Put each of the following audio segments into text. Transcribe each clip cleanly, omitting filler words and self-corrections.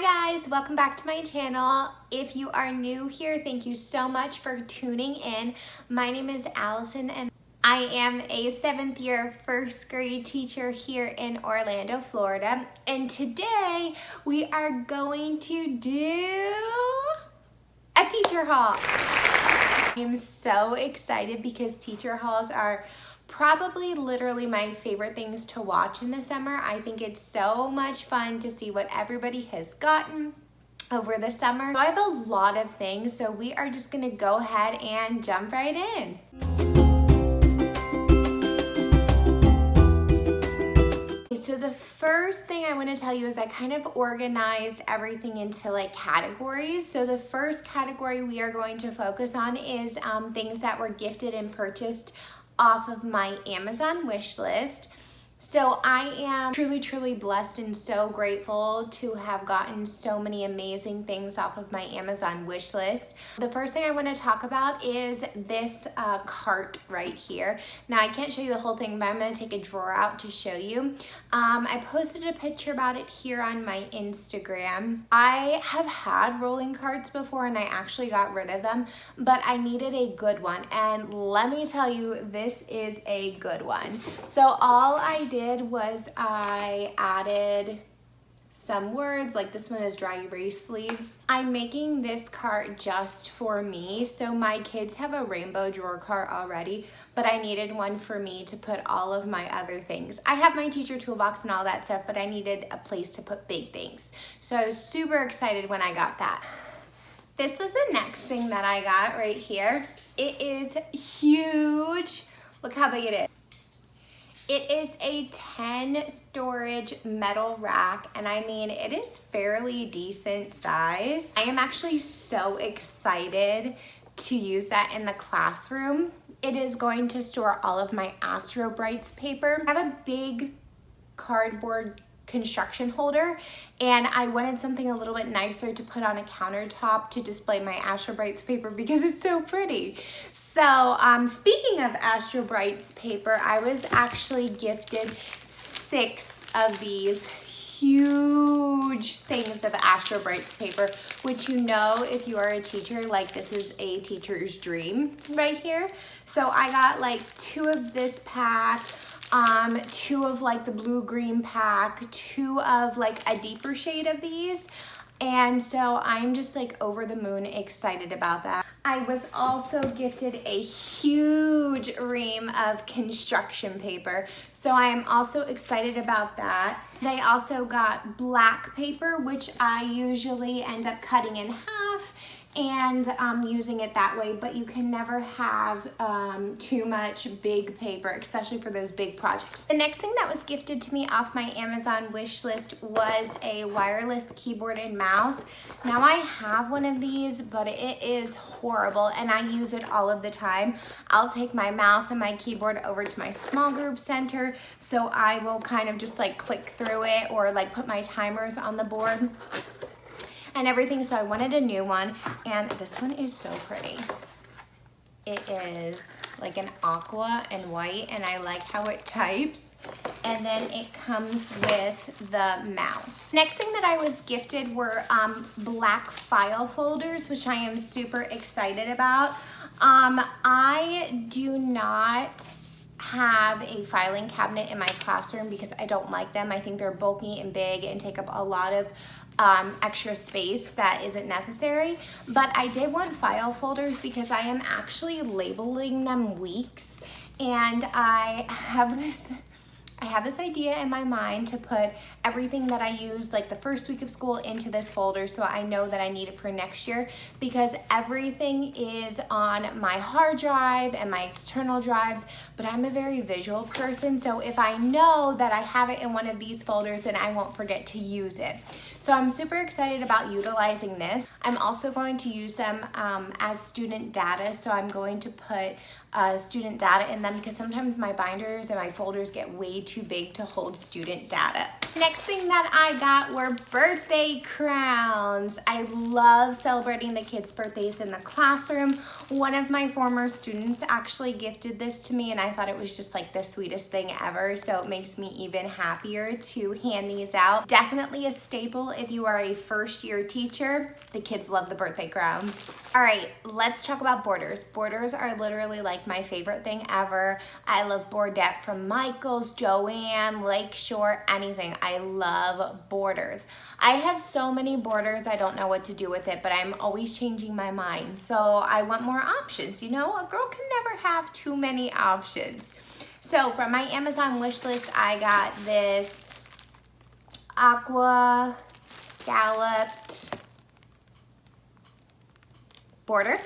Hi guys, welcome back to my channel. If you are new here, thank you so much for tuning in. My name is Allison and I am a 7th year first grade teacher here in Orlando, Florida. And today we are going to do a teacher haul. I'm so excited because teacher hauls are probably literally my favorite things to watch in the summer. I think it's so much fun to see what everybody has gotten over the summer. So I have a lot of things, so we are just gonna go ahead and jump right in. So the first thing I want to tell you is I kind of organized everything into like categories. So the first category we are going to focus on is things that were gifted and purchased off of my Amazon wish list. So I am truly blessed and so grateful to have gotten so many amazing things off of my Amazon wish list. The first thing I want to talk about is this cart right here. Now I can't show you the whole thing, but I'm going to take a drawer out to show you. I posted a picture about it here on my Instagram. I have had rolling carts before and I actually got rid of them, but I needed a good one. And let me tell you, this is a good one. So all I did was I added some words, like this one is dry erase sleeves. I'm making this cart just for me. So my kids have a rainbow drawer cart already, but I needed one for me to put all of my other things. I have my teacher toolbox and all that stuff, but I needed a place to put big things. So I was super excited when I got that. This was the next thing that I got right here. It is huge. Look how big it is. It is a 10 storage metal rack, and I mean, it is fairly decent size. I am actually so excited to use that in the classroom. It is going to store all of my Astro Brights paper. I have a big cardboard construction holder, and I wanted something a little bit nicer to put on a countertop to display my Astro Brights paper because it's so pretty. So speaking of Astro Brights paper, I was actually gifted 6 of these huge things of Astro Brights paper, which, you know, if you are a teacher, like, this is a teacher's dream right here. So I got like 2 of this pack, 2 of like the blue-green pack, 2 of like a deeper shade of these. And so I'm just like over the moon excited about that. I was also gifted a huge ream of construction paper. So I am also excited about that. They also got black paper, which I usually end up cutting in half and using it that way, but you can never have too much big paper, especially for those big projects. The next thing that was gifted to me off my Amazon wish list was a wireless keyboard and mouse. Now I have one of these, but it is horrible and I use it all of the time. I'll take my mouse and my keyboard over to my small group center, so I will kind of just like click through it or like put my timers on the board and everything. So I wanted a new one, and this one is so pretty. It is like an aqua and white, and I like how it types. And then it comes with the mouse. Next thing that I was gifted were black file folders, which I am super excited about. I do not have a filing cabinet in my classroom because I don't like them. I think they're bulky and big and take up a lot of extra space that isn't necessary. But I did want file folders because I am actually labeling them weeks, and I have this idea in my mind to put everything that I use like the first week of school into this folder, so I know that I need it for next year, because everything is on my hard drive and my external drives, but I'm a very visual person, so if I know that I have it in one of these folders, then I won't forget to use it. So I'm super excited about utilizing this. I'm also going to use them as student data, so I'm going to put student data in them because sometimes my binders and my folders get way too big to hold student data. Next thing that I got were birthday crowns. I love celebrating the kids' birthdays in the classroom. One of my former students actually gifted this to me and I thought it was just like the sweetest thing ever, so it makes me even happier to hand these out. Definitely a staple if you are a first-year teacher. The kids love the birthday crowns. All right, let's talk about borders. Borders are literally like my favorite thing ever. I love Bordette from Michaels, Joanne, Lakeshore, anything. I love borders. I have so many borders, I don't know what to do with it, but I'm always changing my mind. So I want more options. You know, a girl can never have too many options. So from my Amazon wish list, I got this aqua scalloped border.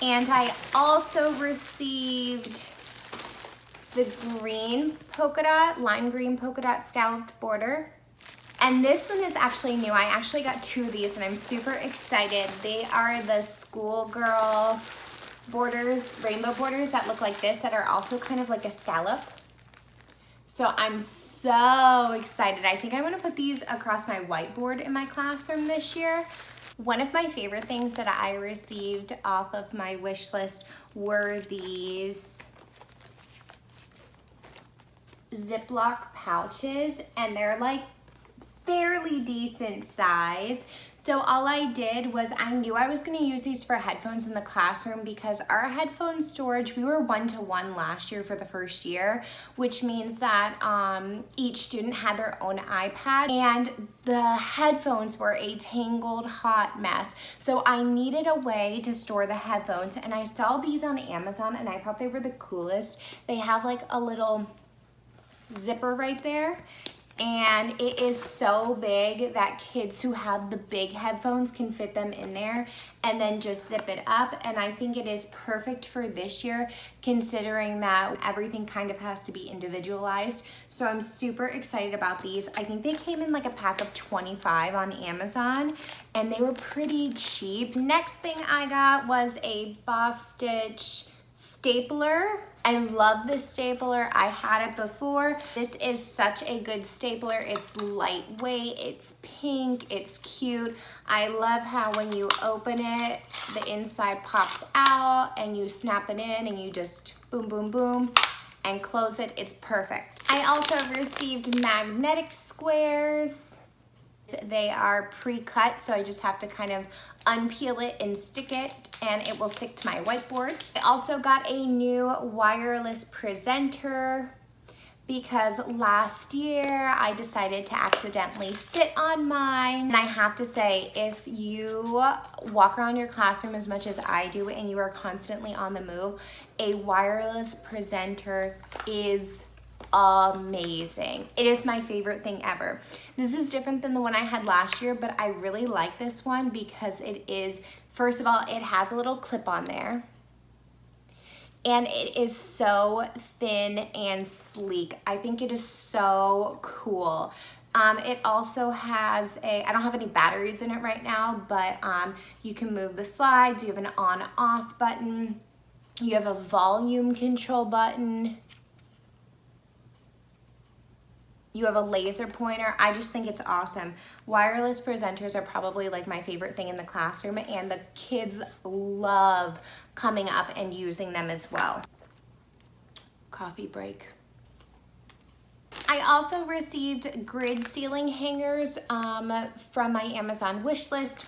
And I also received the green polka dot, lime green polka dot scalloped border. And this one is actually new. I actually got two of these and I'm super excited. They are the schoolgirl borders, rainbow borders that look like this that are also kind of like a scallop. So I'm so excited. I think I want to put these across my whiteboard in my classroom this year. One of my favorite things that I received off of my wish list were these Ziploc pouches, and they're like fairly decent size. So all I did was I knew I was gonna use these for headphones in the classroom because our headphone storage, we were 1-to-1 last year for the first year, which means that each student had their own iPad and the headphones were a tangled hot mess. So I needed a way to store the headphones and I saw these on Amazon and I thought they were the coolest. They have like a little zipper right there. And it is so big that kids who have the big headphones can fit them in there and then just zip it up. And I think it is perfect for this year considering that everything kind of has to be individualized. So I'm super excited about these. I think they came in like a pack of 25 on Amazon and they were pretty cheap. Next thing I got was a Bostitch Stapler. I love this stapler. I had it before. This is such a good stapler. It's lightweight, it's pink, it's cute. I love how when you open it, the inside pops out and you snap it in and you just boom, boom, boom and close it. It's perfect. I also received magnetic squares. They are pre-cut, so I just have to kind of unpeel it and stick it, and it will stick to my whiteboard. I also got a new wireless presenter because last year I decided to accidentally sit on mine. And I have to say, if you walk around your classroom as much as I do and you are constantly on the move, a wireless presenter is amazing. It is my favorite thing ever. This is different than the one I had last year, but I really like this one because it is, first of all, it has a little clip on there and it is so thin and sleek. I think it is so cool. It also has I don't have any batteries in it right now, but you can move the slides. You have an on-off button. You have a volume control button. You have a laser pointer. I just think it's awesome. Wireless presenters are probably like my favorite thing in the classroom, and the kids love coming up and using them as well. Coffee break. I also received grid ceiling hangers from my Amazon wish list.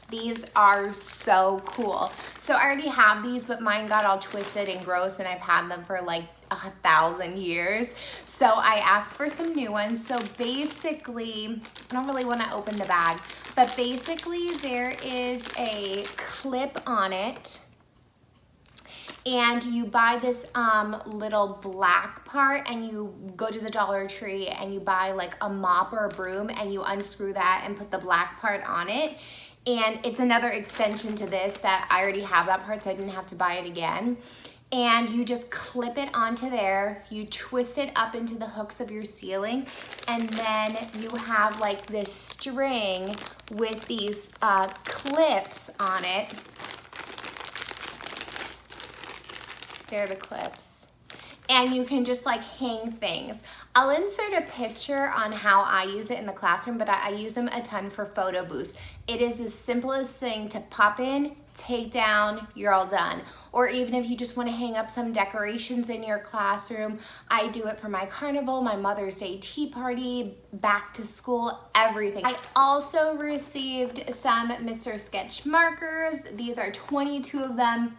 These are so cool. So I already have these, but mine got all twisted and gross and I've had them for like 1,000 years. So I asked for some new ones. So basically, I don't really want to open the bag, but basically there is a clip on it. And you buy this little black part and you go to the Dollar Tree and you buy like a mop or a broom and you unscrew that and put the black part on it. And it's another extension to this that I already have that part, so I didn't have to buy it again. And you just clip it onto there, you twist it up into the hooks of your ceiling, and then you have like this string with these clips on it. They're the clips. and you can just like hang things. I'll insert a picture on how I use it in the classroom, but I use them a ton for photo booths. It is the simplest thing to pop in, take down, you're all done. Or even if you just want to hang up some decorations in your classroom, I do it for my carnival, my Mother's Day tea party, back to school, everything. I also received some Mr. Sketch markers. These are 22 of them.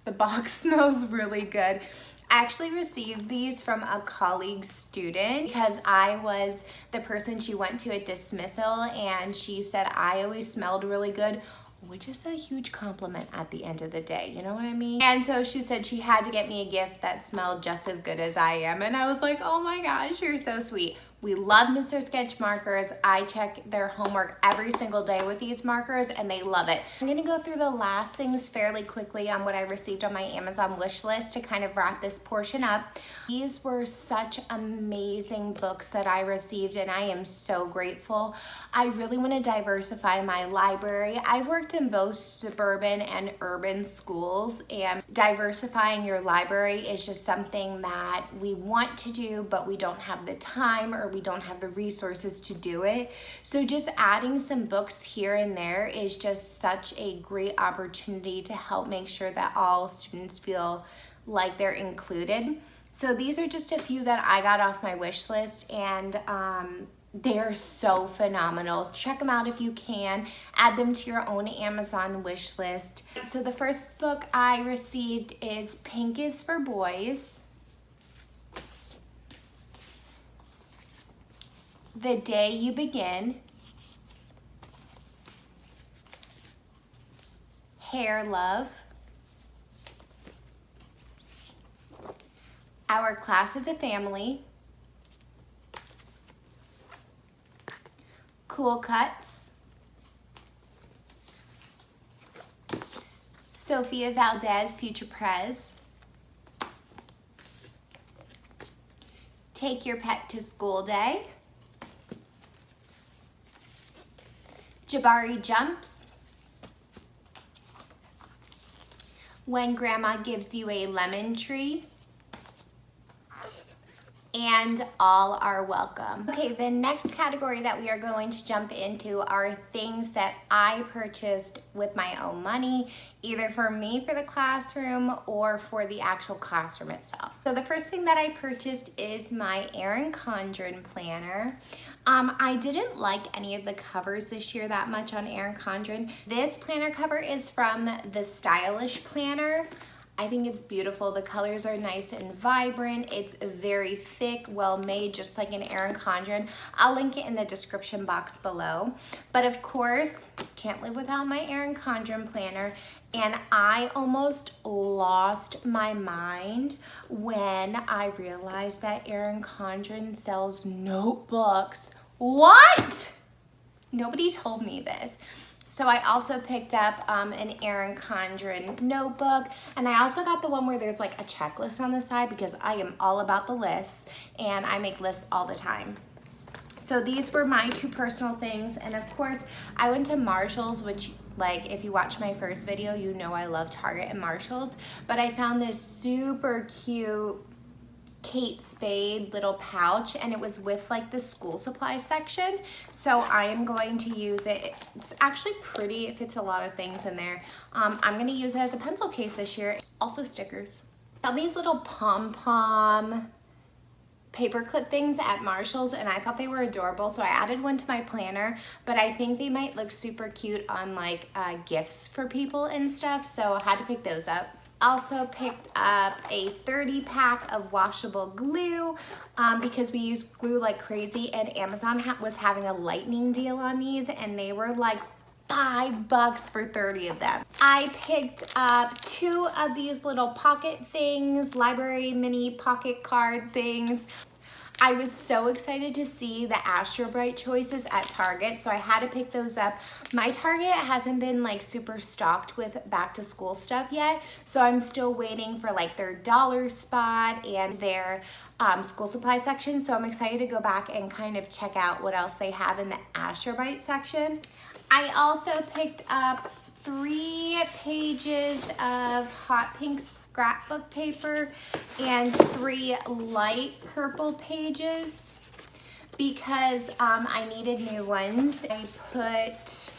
The box smells really good. I actually received these from a colleague student because I was the person she went to at dismissal, and she said I always smelled really good, which is a huge compliment at the end of the day, you know what I mean? And so she said she had to get me a gift that smelled just as good as I am, and I was like, oh my gosh, you're so sweet. We love Mr. Sketch markers. I check their homework every single day with these markers and they love it. I'm gonna go through the last things fairly quickly on what I received on my Amazon wish list to kind of wrap this portion up. These were such amazing books that I received and I am so grateful. I really wanna diversify my library. I've worked in both suburban and urban schools, and diversifying your library is just something that we want to do, but we don't have the time or we don't have the resources to do it. So just adding some books here and there is just such a great opportunity to help make sure that all students feel like they're included. So these are just a few that I got off my wish list, and they're so phenomenal. Check them out if you can. Add them to your own Amazon wish list. So the first book I received is Pink is for Boys. The Day You Begin, Hair Love, Our Class as a Family, Cool Cuts, Sophia Valdez, Future Prez, Take Your Pet to School Day, Jabari Jumps, When Grandma Gives You a Lemon Tree, and All Are Welcome. Okay, the next category that we are going to jump into are things that I purchased with my own money, either for me for the classroom or for the actual classroom itself. So the first thing that I purchased is my Erin Condren planner. I didn't like any of the covers this year that much on Erin Condren. This planner cover is from the Stylish Planner. I think it's beautiful. The colors are nice and vibrant. It's very thick, well made, just like an Erin Condren. I'll link it in the description box below. But of course, can't live without my Erin Condren planner. And I almost lost my mind when I realized that Erin Condren sells notebooks. What? Nobody told me this. So I also picked up an Erin Condren notebook, and I also got the one where there's like a checklist on the side because I am all about the lists and I make lists all the time. So these were my two personal things, and of course I went to Marshall's, which, like, if you watch my first video, you know I love Target and Marshall's, but I found this super cute Kate Spade little pouch, and it was with like the school supply section, so I am going to use it. It's actually pretty. It fits a lot of things in there. I'm going to use it as a pencil case this year. Also stickers. Found these little pom-pom paper clip things at Marshall's, and I thought they were adorable, so I added one to my planner, but I think they might look super cute on like gifts for people and stuff, so I had to pick those up. Also picked up a 30 pack of washable glue because we use glue like crazy, and Amazon was having a lightning deal on these, and they were like $5 for 30 of them. I picked up 2 of these little pocket things, library mini pocket card things. I was so excited to see the Astro Bright choices at Target, so I had to pick those up. My Target hasn't been like super stocked with back to school stuff yet, so I'm still waiting for like their dollar spot and their school supply section, so I'm excited to go back and kind of check out what else they have in the Astro Bright section. I also picked up 3 pages of hot pink scrapbook paper and 3 light purple pages because I needed new ones. I put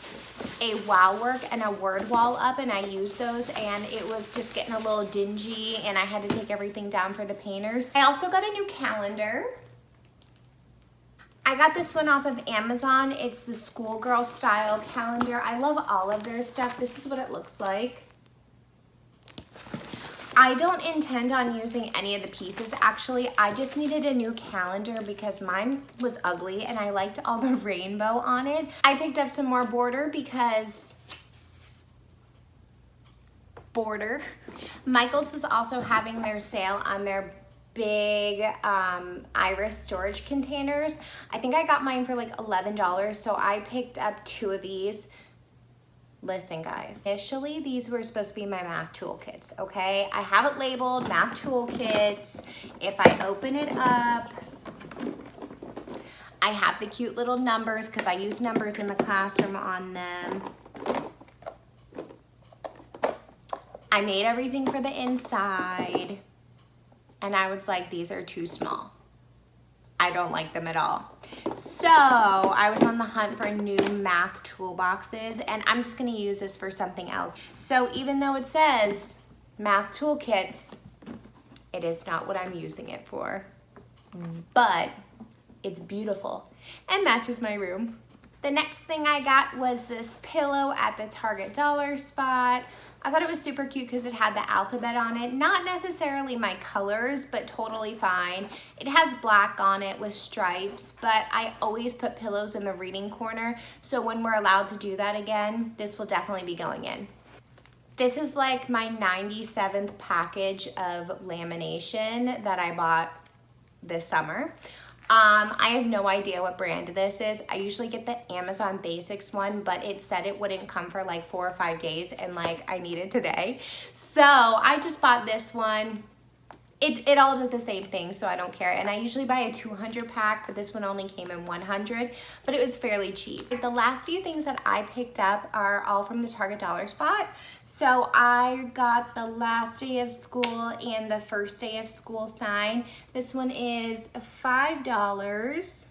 a wow work and a word wall up and I used those and it was just getting a little dingy and I had to take everything down for the painters. I also got a new calendar. I got this one off of Amazon. It's the schoolgirl style calendar. I love all of their stuff. This is what it looks like. I don't intend on using any of the pieces. Actually, I just needed a new calendar because mine was ugly and I liked all the rainbow on it. I picked up some more border because Michael's was also having their sale on their big iris storage containers. I think I got mine for like $11, so I picked up 2 of these. Listen guys, initially these were supposed to be my math toolkits, okay? I have it labeled math toolkits. If I open it up, I have the cute little numbers because I use numbers in the classroom on them. I made everything for the inside and I was like, these are too small. I don't like them at all. So I was on the hunt for new math toolboxes and I'm just gonna use this for something else. So even though it says math toolkits, it is not what I'm using it for, but it's beautiful and matches my room. The next thing I got was this pillow at the Target dollar spot. I thought it was super cute because it had the alphabet on it. Not necessarily my colors, but totally fine. It has black on it with stripes, but I always put pillows in the reading corner. So when we're allowed to do that again, this will definitely be going in. This is like my 97th package of lamination that I bought this summer. I have no idea what brand this is. I usually get the Amazon Basics one, but it said it wouldn't come for like 4 or 5 days and like I need it today. So I just bought this one. It all does the same thing, so I don't care. And I usually buy a 200 pack, but this one only came in 100, but it was fairly cheap. The last few things that I picked up are all from the Target dollar spot. So I got the last day of school and the first day of school sign. This one is $5.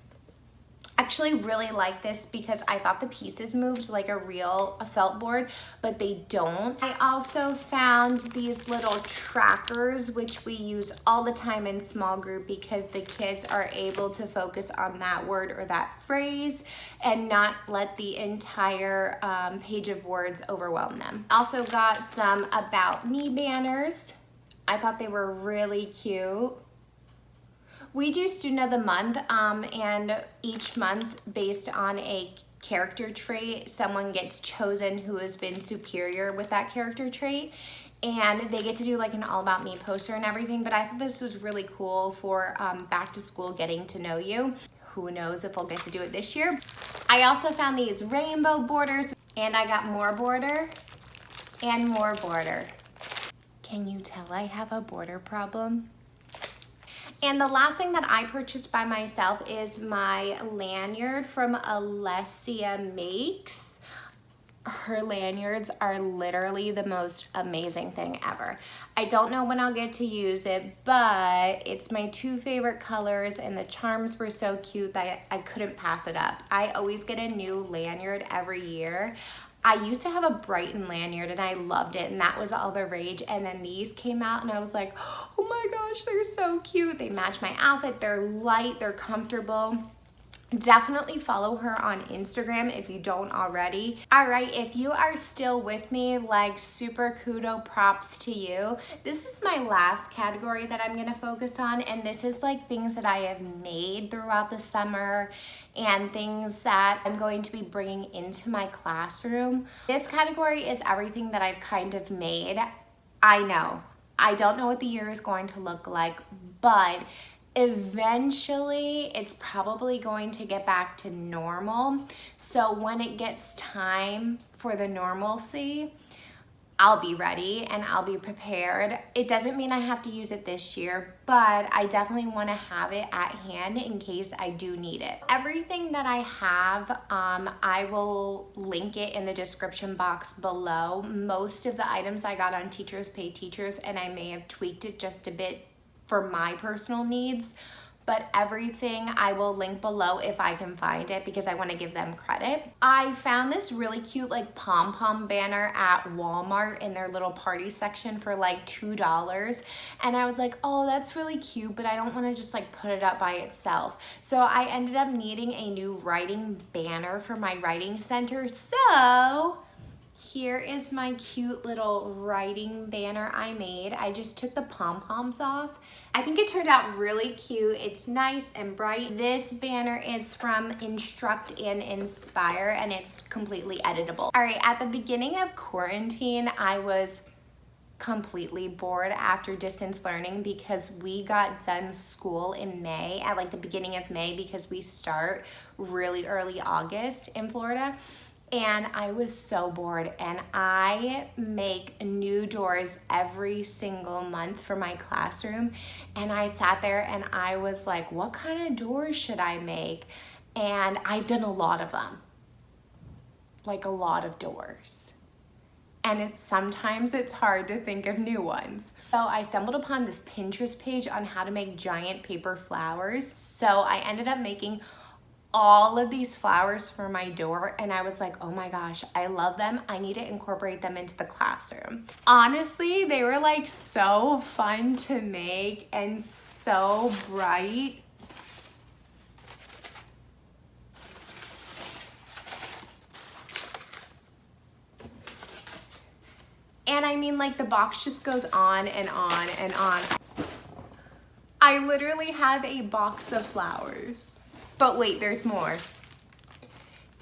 Actually really like this because I thought the pieces moved like a real felt board, but they don't. I also found these little trackers, which we use all the time in small group because the kids are able to focus on that word or that phrase and not let the entire page of words overwhelm them. Also got some About Me banners. I thought they were really cute. We do Student of the Month, and each month, based on a character trait, someone gets chosen who has been superior with that character trait, and they get to do like an All About Me poster and everything, but I thought this was really cool for back to school getting to know you. Who knows if we'll get to do it this year. I also found these rainbow borders, and I got more border and more border. Can you tell I have a border problem? And the last thing that I purchased by myself is my lanyard from Alessia Makes. Her lanyards are literally the most amazing thing ever. I don't know when I'll get to use it, but it's my 2 favorite colors and the charms were so cute that I couldn't pass it up. I always get a new lanyard every year. I used to have a Brighton lanyard and I loved it and that was all the rage, and then these came out and I was like, oh my gosh, they're so cute. They match my outfit, they're light, they're comfortable. Definitely follow her on Instagram if you don't already. All right, if you are still with me, like super kudo props to you. This is my last category that I'm gonna focus on, and this is like things that I have made throughout the summer and things that I'm going to be bringing into my classroom. This category is everything that I've kind of made. I know, I don't know what the year is going to look like, but eventually it's probably going to get back to normal. So when it gets time for the normalcy, I'll be ready and I'll be prepared. It doesn't mean I have to use it this year, but I definitely want to have it at hand in case I do need it. Everything that I have, I will link it in the description box below. Most of the items I got on Teachers Pay Teachers, and I may have tweaked it just a bit for my personal needs, but everything I will link below if I can find it because I want to give them credit. I found this really cute like pom-pom banner at Walmart in their little party section for like $2. And I was like, oh, that's really cute, but I don't want to just like put it up by itself. So I ended up needing a new writing banner for my writing center. So here is my cute little writing banner I made. I just took the pom-poms off. I think it turned out really cute. It's nice and bright. This banner is from Instruct and Inspire, and it's completely editable. All right, at the beginning of quarantine, I was completely bored after distance learning because we got done school in May, at like the beginning of May, because we start really early August in Florida. And I was so bored, and I make new doors every single month for my classroom. And I sat there and I was like, what kind of doors should I make? And I've done a lot of them, like a lot of doors. And sometimes it's hard to think of new ones. So I stumbled upon this Pinterest page on how to make giant paper flowers. So I ended up making all of these flowers for my door, and I was like, oh my gosh, I love them. I need to incorporate them into the classroom. Honestly, they were like so fun to make and so bright. And I mean, like, the box just goes on and on and on. I literally have a box of flowers. But wait, there's more.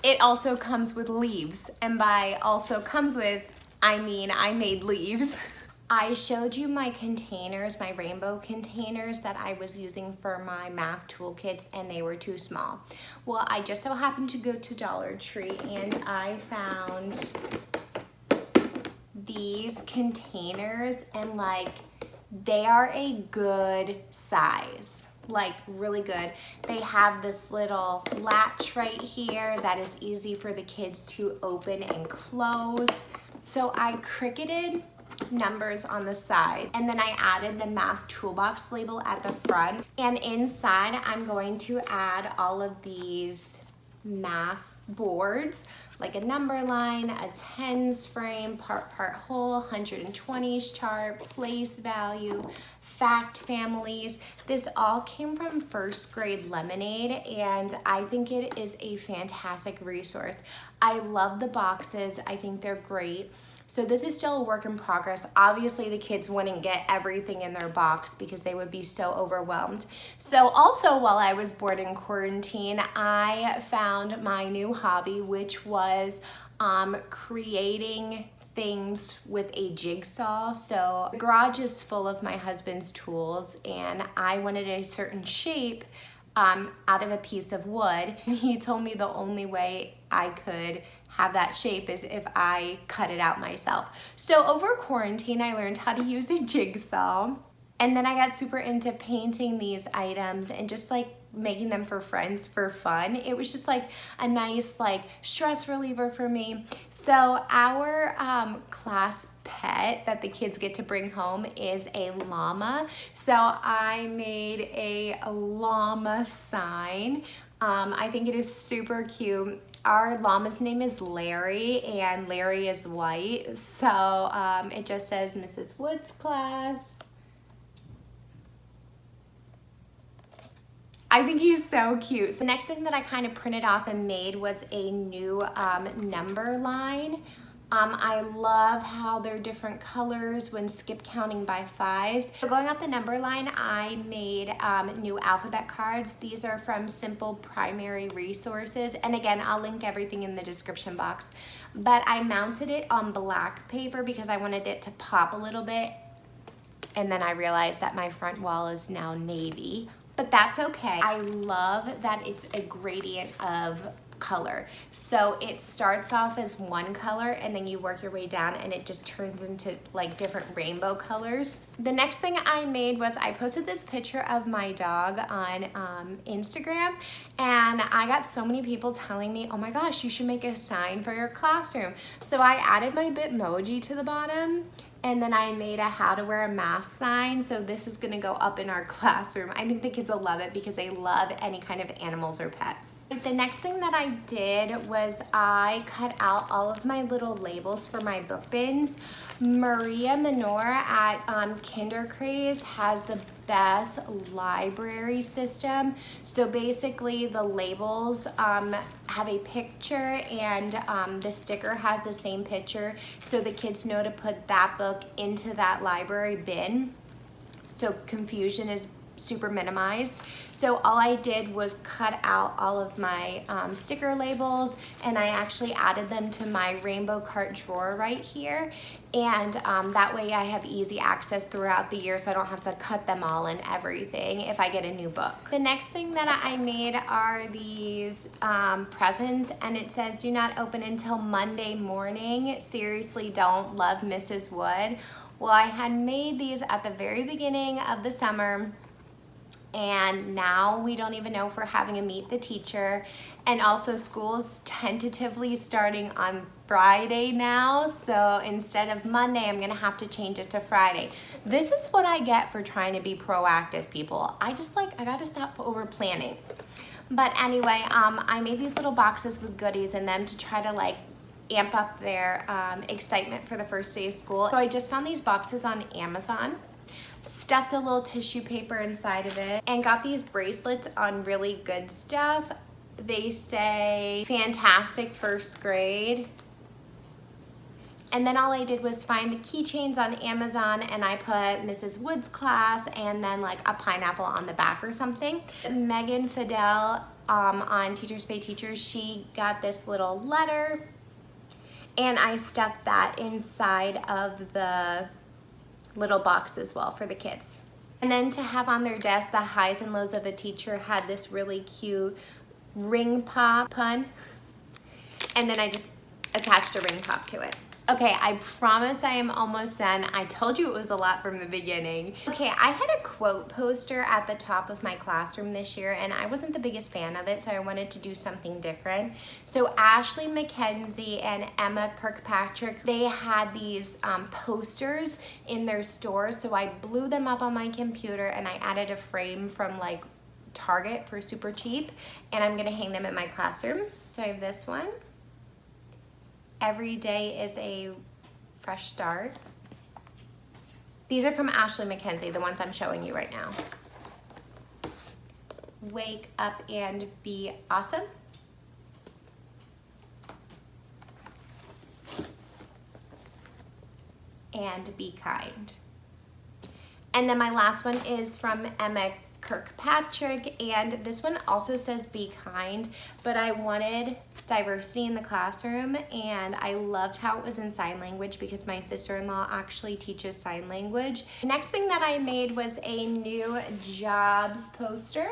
It also comes with leaves, and by also comes with, I mean I made leaves. I showed you my containers, my rainbow containers that I was using for my math toolkits, and they were too small. Well, I just so happened to go to Dollar Tree and I found these containers, and like, they are a good size, like really good. They have this little latch right here that is easy for the kids to open and close. So I cricketed numbers on the side, and then I added the math toolbox label at the front. And inside, I'm going to add all of these math boards, like a number line, a tens frame, part whole, 120s chart, place value, fact families. This all came from First Grade Lemonade, and I think it is a fantastic resource. I love the boxes. I think they're great. So this is still a work in progress. Obviously, the kids wouldn't get everything in their box because they would be so overwhelmed. So also, while I was bored in quarantine, I found my new hobby, which was creating things with a jigsaw. So the garage is full of my husband's tools, and I wanted a certain shape out of a piece of wood. He told me the only way I could have that shape is if I cut it out myself. So over quarantine, I learned how to use a jigsaw, and then I got super into painting these items and just like making them for friends for fun. It was just like a nice like stress reliever for me. So our class pet that the kids get to bring home is a llama. So I made a llama sign. I think it is super cute. Our llama's name is Larry, and Larry is white. So it just says Mrs. Wood's class. I think he's so cute. So the next thing that I kind of printed off and made was a new number line. I love how they're different colors when skip counting by fives. So going up the number line, I made new alphabet cards. These are from Simple Primary Resources. And again, I'll link everything in the description box. But I mounted it on black paper because I wanted it to pop a little bit. And then I realized that my front wall is now navy. But that's okay. I love that it's a gradient of color. So it starts off as one color and then you work your way down and it just turns into like different rainbow colors. The next thing I made was I posted this picture of my dog on Instagram, and I got so many people telling me, oh my gosh, you should make a sign for your classroom. So I added my Bitmoji to the bottom, and then I made a how to wear a mask sign. So this is gonna go up in our classroom. I think the kids will love it because they love any kind of animals or pets. The next thing that I did was I cut out all of my little labels for my book bins. Maria Minor at Kinder Craze has the best library system. So basically the labels have a picture, and the sticker has the same picture, so the kids know to put that book into that library bin, so confusion is super minimized. So all I did was cut out all of my sticker labels, and I actually added them to my rainbow cart drawer right here, and that way I have easy access throughout the year, so I don't have to cut them all and everything if I get a new book. The next thing that I made are these presents, and it says do not open until Monday morning. Seriously, don't. Love, Mrs. Wood. Well, I had made these at the very beginning of the summer, and now we don't even know if we're having a meet the teacher, and also school's tentatively starting on Friday now, so instead of Monday I'm gonna have to change it to Friday. This is what I get for trying to be proactive, people. I gotta stop over planning. But anyway, I made these little boxes with goodies in them to try to like amp up their excitement for the first day of school. So I just found these boxes on Amazon, stuffed a little tissue paper inside of it, and got these bracelets on Really Good Stuff. They say fantastic first grade. And then all I did was find the keychains on Amazon, and I put Mrs. Wood's class and then like a pineapple on the back or something. Megan Fidel on Teachers Pay Teachers, she got this little letter, and I stuffed that inside of the little box as well for the kids. And then to have on their desk, the highs and lows of a teacher had this really cute ring pop pun, and then I just attached a ring pop to it. Okay, I promise I am almost done. I told you it was a lot from the beginning. Okay, I had a quote poster at the top of my classroom this year, and I wasn't the biggest fan of it, so I wanted to do something different. So Ashley McKenzie and Emma Kirkpatrick, they had these posters in their stores, so I blew them up on my computer and I added a frame from like Target for super cheap, and I'm gonna hang them in my classroom. So I have this one. Every day is a fresh start. These are from Ashley McKenzie, the ones I'm showing you right now. Wake up and be awesome. And be kind. And then my last one is from Emma Kirkpatrick, and this one also says be kind, but I wanted diversity in the classroom, and I loved how it was in sign language because my sister-in-law actually teaches sign language. The next thing that I made was a new jobs poster.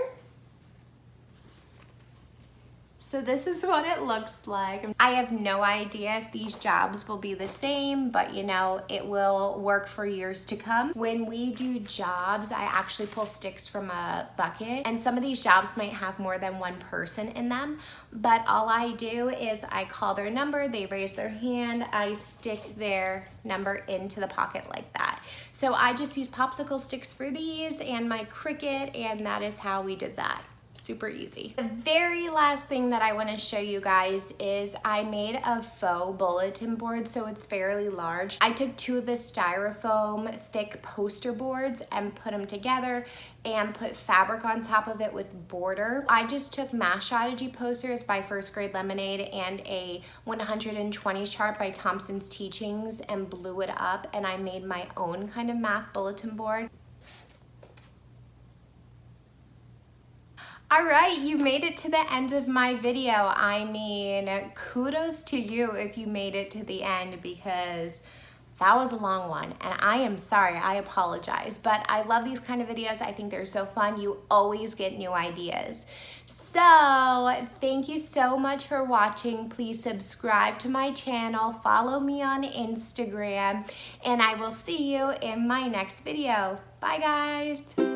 So this is what it looks like. I have no idea if these jobs will be the same, but you know, it will work for years to come. When we do jobs, I actually pull sticks from a bucket, and some of these jobs might have more than one person in them, but all I do is I call their number, they raise their hand, I stick their number into the pocket like that. So I just use popsicle sticks for these and my Cricut, and that is how we did that. Super easy. The very last thing that I want to show you guys is I made a faux bulletin board, so it's fairly large. I took 2 of the styrofoam thick poster boards and put them together and put fabric on top of it with border. I just took math strategy posters by First Grade Lemonade and a 120 chart by Thompson's Teachings and blew it up, and I made my own kind of math bulletin board. All right, you made it to the end of my video. I mean, kudos to you if you made it to the end, because That was a long one, and I am sorry, I apologize, but I love these kind of videos. I think they're so fun. You always get new ideas. So thank you so much for watching. Please subscribe to my channel, follow me on Instagram, and I will see you in my next video. Bye guys.